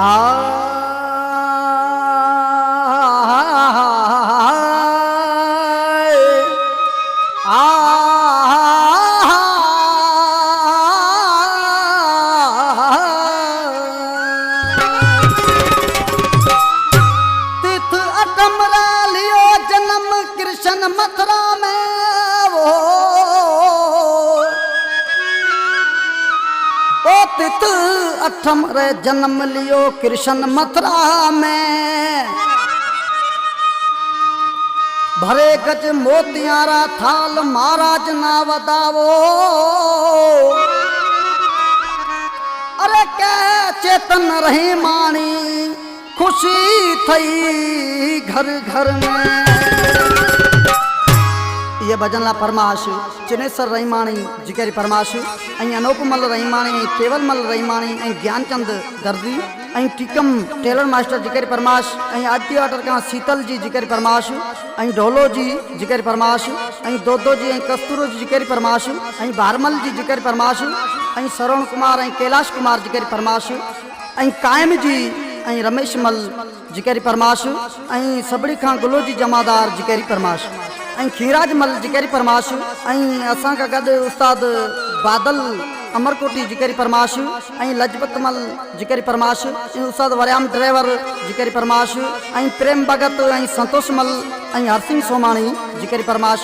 तीर्थ अटमरा लियो जन्म कृष्ण मथुरा में ओ तीर्थ अटमरा जन्म लियो कृष्ण मथुरा में भरे गज मोतियारा थाल महाराज ना वदावो अरे के चेतन रही मानी खुशी थई घर घर में। ये भजन ला परमाश चिनेश्वर रहीमाणी जिगरी परमाश अनूपमल रहीमाणी केवलमल रहीमाणी ज्ञानचंद दर्दी टीकम टेलर मास्टर जिगरी परमाश आरती ऑर्डर का शीतल जी जिगरी परमाश ढोलो जी जिगरी परमाश दोदो जी कस्तूरो जी जिगरी परमाश भारमल जी जिगरी परमाश श्रवण कुमार कैलाश कुमार जिगरी परमाश कायम जी रमेश मल जिगरी परमाश सबड़ी खां गुलो जी जमादार जिगरी परमाश खीराज मल जिगरी परमाश असां का गड उस्ताद बादल अमरकोटी जिगरी परमाश लजपत मल जिगरी परमाश उस्ताद वरयाम ड्राइवर जिगरी परमाश प्रेम भगत संतोष मल हरसिंह सोमाणी जिगरी परमाश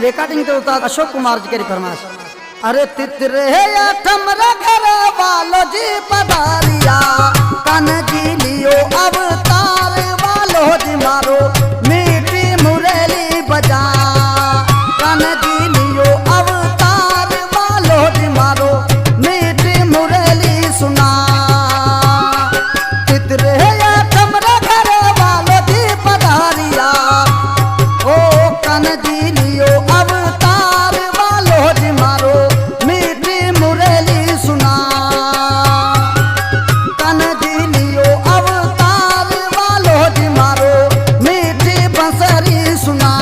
रिकॉर्डिंग के उस्ताद अशोक कुमार जिगरी परमाश। अरे तितरे ठमरा घर वालो जी पधारिया कन जी लियो अवतार वालो जी मारो मीठी मुरली बजा कन जी लियो अवतार वालो जी मारो मीठी मुरली सुना। तितरे ठमरा घर वालो जी पधारिया ओ कन जी लियो अवतार वालो जी मारो मीठी मुरली सुना कन जी लियो अवतार वालो जी मारो मीठी बंसरी सुना।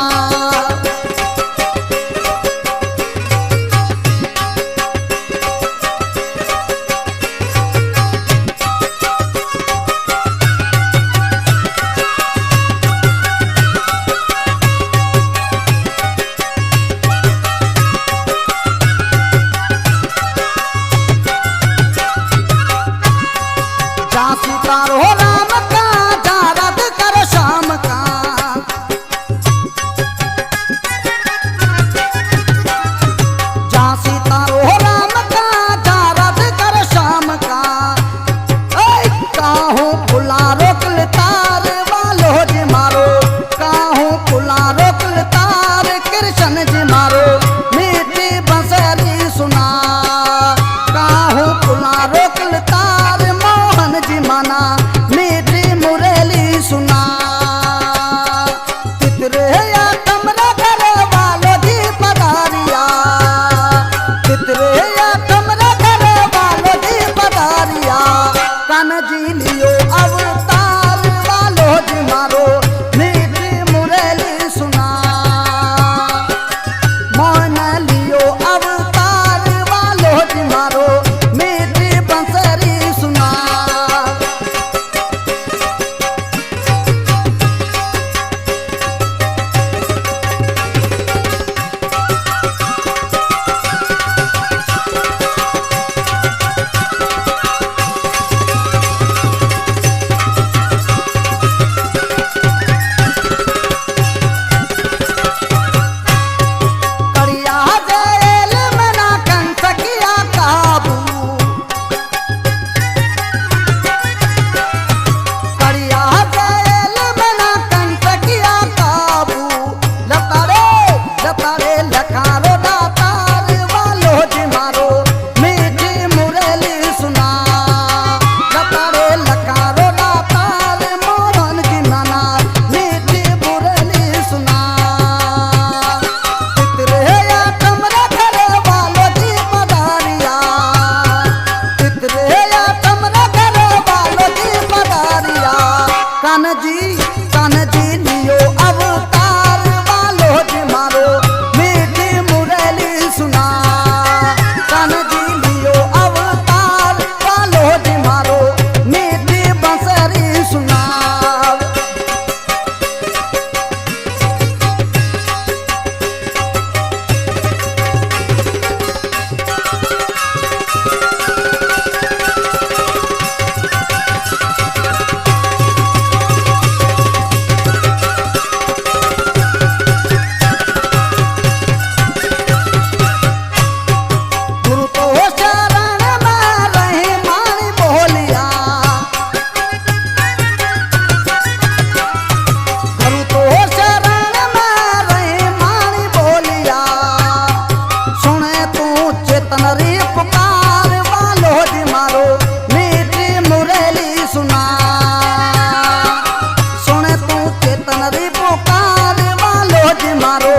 सीतारो राम का जारद कर शाम का जा सीतारो राम का जारद कर शाम का काहू फुला रोकल तार वालो जी मारो काहू फुला रोकल तार कृष्ण जी मारो मीठी बंसरी सुना काहू फुला रोकल तार मोहन जी माना मीठी मुरली सुना। तितरे ठमरा घर वालो जी पधारिया तितरे ठमरा घर वालो जी पधारिया कन जी लियो अवतार वालो जी मारो मीठी मुरली सुना मोहन लियो अवतार वालो जी मारो मीठी बंसरी सुना। पुकार वालो जी मारो मीठी मुरली सुना। सुन तू चेतन री पुकार वालो जी मारो